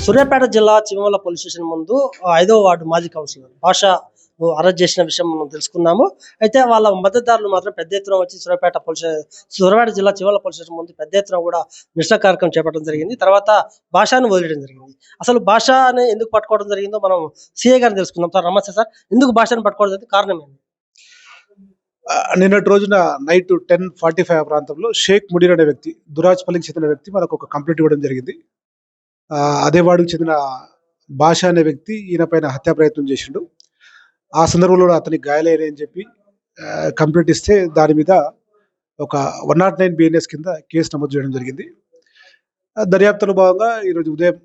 సూర్యాపేట జిల్లా చివ్వేల police station ముందు 5వ వార్డు మాజీ కౌన్సిలర్ భాష అరెస్ట్ చేసిన విషయం మనం తెలుసుకున్నాము. అయితే వాళ్ళ మద్దతుదారులు మాత్రం పెద్ద ఎత్తున వచ్చి సూర్యాపేట జిల్లా చివ్వేల పోలీస్ స్టేషన్ ముందు పెద్ద ఎత్తున కూడా నిరసన కార్యక్రమం చేపట్టడం జరిగింది. తర్వాత భాషను వదిలేయడం జరిగింది. అసలు భాషని ఎందుకు పట్టుకోవడం జరిగిందో మనం సీఏ గారిని తెలుసుకుందాం. సార్ నమస్తే సార్. ఎందుకు భాషను పట్టుకోవడం జరిగింది? కారణం ఏంటి? నిన్నటి రోజున నైట్ 10:45 ప్రాంతంలో షేక్ ముడీర్ అనే వ్యక్తి, దురాజ్పల్లికి చెందిన వ్యక్తి మనకు ఒక కంప్లైంట్ ఇవ్వడం జరిగింది. అదే వాడికి చెందిన భాష అనే వ్యక్తి ఈయన పైన హత్యా ప్రయత్నం చేసిండు. ఆ సందర్భంలో అతనికి గాయాలైనాయి అని చెప్పి కంప్లైంట్ ఇస్తే దాని మీద ఒక 109 BNS కింద కేసు నమోదు చేయడం జరిగింది. దర్యాప్తులో భాగంగా ఈరోజు ఉదయం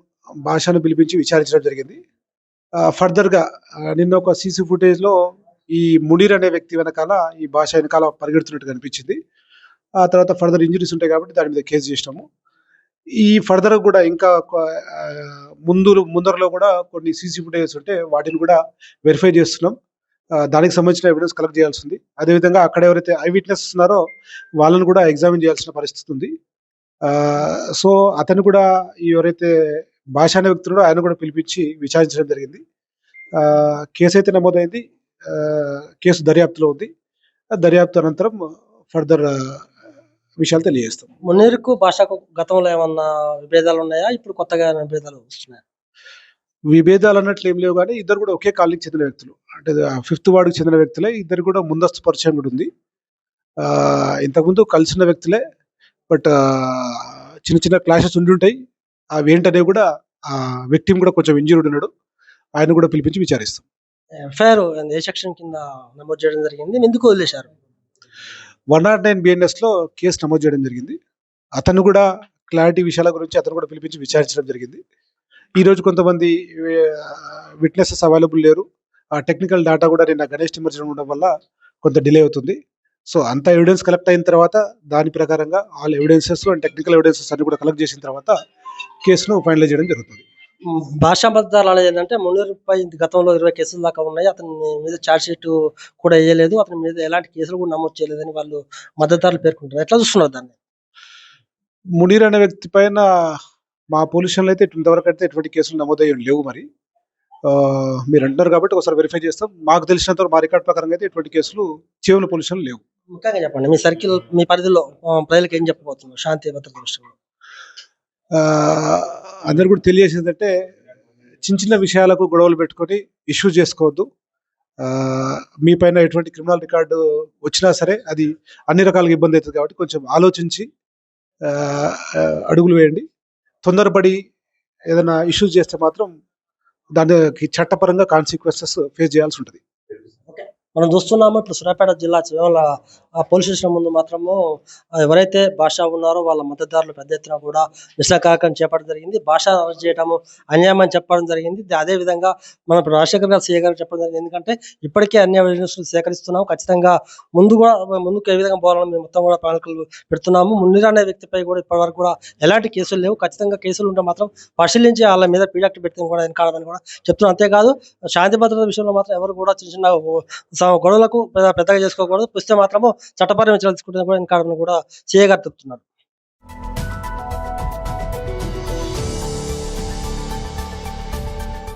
భాషను పిలిపించి విచారించడం జరిగింది. ఫర్దర్గా నిన్న ఒక సీసీ ఫుటేజ్లో ఈ మునీర్ అనే వ్యక్తి వెనకాల ఈ భాష వెనకాల పరిగెడుతున్నట్టు కనిపించింది. ఆ తర్వాత ఫర్దర్ ఇంజరీస్ ఉంటాయి కాబట్టి దాని మీద కేసు చేసినాము. ఈ ఫర్దర్ కూడా ఇంకా ముందరలో కూడా కొన్ని సీసీ ఫుటేజెస్ ఉంటే వాటిని కూడా వెరిఫై చేస్తున్నాం. దానికి సంబంధించిన ఎవిడెన్స్ కలెక్ట్ చేయాల్సి ఉంది. అదేవిధంగా అక్కడ ఎవరైతే ఐ విట్నెస్ ఉన్నారో వాళ్ళని కూడా ఎగ్జామిన్ చేయాల్సిన పరిస్థితి ఉంది. సో అతను కూడా ఎవరైతే భాష అనే వ్యక్తి ఉన్నాడో ఆయన కూడా పిలిపించి విచారించడం జరిగింది. కేసు అయితే నమోదైంది. కేసు దర్యాప్తులో ఉంది. దర్యాప్తు అనంతరం ఫర్దర్ విషయాలు తెలియజేస్తాం. మునీర్కు భాషకు గతంలో ఏమన్నా విభేదాలు ఉన్నాయా? ఇప్పుడు కొత్తగా విభేదాలు వస్తున్నాయి? విభేదాలు అన్నట్లు ఏం లేవు, కానీ ఇద్దరు కూడా ఒకే కాలనీకి చెందిన వ్యక్తులు, అంటే 5th వార్డుకి చెందిన వ్యక్తులే. ఇద్దరు కూడా ముందస్తు పరిచయం కూడా ఉంది. ఇంతకుముందు కలిసిన వ్యక్తులే, బట్ చిన్న చిన్న క్లాషెస్ ఉండి ఉంటాయి. అవి ఏంటనే కూడా ఆ వ్యక్తి కూడా కొంచెం ఇంజూర్డ్ ఉన్నాడు. ఆయన కూడా పిలిపించి విచారిస్తాం. ఎఫ్ఐఆర్ ఏ సెక్షన్ కింద నమోదు చేయడం జరిగింది? ఎందుకు వదిలేశారు? 109 BNS లో కేసు నమోదు చేయడం జరిగింది. అతను కూడా క్లారిటీ విషయాల గురించి అతను కూడా పిలిపించి విచారించడం జరిగింది. ఈరోజు కొంతమంది విట్నెసెస్ అవైలబుల్ లేరు. ఆ టెక్నికల్ డేటా కూడా నిన్న గణేష్ నిమజ్జనం ఉండడం వల్ల కొంత డిలే అవుతుంది. సో అంత ఎవిడెన్స్ కలెక్ట్ అయిన తర్వాత దాని ప్రకారంగా all evidences and technical evidences అన్ని కూడా కలెక్ట్ చేసిన తర్వాత కేసును ఫైనలైజ్ చేయడం జరుగుతుంది. భాషా మద్దతుదారులు అనేది ఏంటంటే మునీర్పై గతంలో 20 కేసుల దాకా ఉన్నాయి. అతని మీద ఛార్జ్ షీట్ కూడా వేయలేదు. అతని మీద ఎలాంటి కేసులు కూడా నమోదు చేయలేదని వాళ్ళు మద్దతుదారులు పేర్కొంటారు. ఎట్లా చూస్తున్నారు దాన్ని? మునీర్ అనే వ్యక్తి పైన మా పోలీస్ స్టేషన్లో అయితే ఇంతవరకు అయితే ఎటువంటి కేసులు నమోదయ్యి లేవు. మరి మీరు అంటున్నారు కాబట్టి ఒకసారి వెరిఫై చేస్తాం. మాకు తెలిసినంత మా రికార్డ్ ప్రకారంగా అయితే ఎటువంటి కేసులు చివరి పోలీస్ స్టేషన్లో లేవు. ముఖ్యంగా చెప్పండి, మీ సర్కిల్, మీ పరిధిలో ప్రజలకు ఏం చెప్పబోతున్నారు శాంతి భద్రత విషయంలో? అందరు కూడా తెలియజేసిందంటే చిన్న చిన్న విషయాలకు గొడవలు పెట్టుకొని ఇష్యూ చేసుకోవద్దు. మీ పైన ఎటువంటి క్రిమినల్ రికార్డు వచ్చినా సరే అది అన్ని రకాలుగా ఇబ్బంది అవుతుంది. కాబట్టి కొంచెం ఆలోచించి అడుగులు వేయండి. తొందరపడి ఏదైనా ఇష్యూస్ చేస్తే మాత్రం దానికి చట్టపరంగా కాన్సిక్వెన్సెస్ ఫేస్ చేయాల్సి ఉంటుంది. మనం చూస్తున్నాము ఇప్పుడు సూర్యాపేట జిల్లా చివ్వేల పోలీస్ స్టేషన్ ముందు మాత్రము ఎవరైతే భాష ఉన్నారో వాళ్ళ మద్దతుదారులు పెద్ద ఎత్తున కూడా నిరసన కార్యక్రమం చేపట్టడం జరిగింది. భాష అరెస్ట్ చేయడము అన్యాయం అని చెప్పడం జరిగింది. అదే విధంగా మన రాజశేఖర్ గారు, సీఏ గారు చెప్పడం జరిగింది. ఎందుకంటే ఇప్పటికే అన్ని ఎవిడెన్స్ సేకరిస్తున్నాము, ఖచ్చితంగా ముందుకు ఏ విధంగా పోవాలని మేము మొత్తం కూడా ప్రణాళికలు పెడుతున్నాము. మునీర్ అనే వ్యక్తిపై కూడా ఇప్పటివరకు కూడా ఎలాంటి కేసులు లేవు. ఖచ్చితంగా కేసులు ఉంటే మాత్రం పరిశీలించి వాళ్ళ మీద పీడాక్ట్ పెట్టడం కూడా వెనకాడమని కూడా చెప్తున్నాం. అంతేకాదు శాంతి భద్రత విషయంలో మాత్రం ఎవరు కూడా చిన్న చిన్న గొడవలకు పెద్దగా చేసుకోకూడదు. పుస్తే మాత్రము చట్టపరమైన చర్యలు తీసుకుంటే కూడా వెనకాడమని కూడా సీఏ గారు చెప్తున్నారు.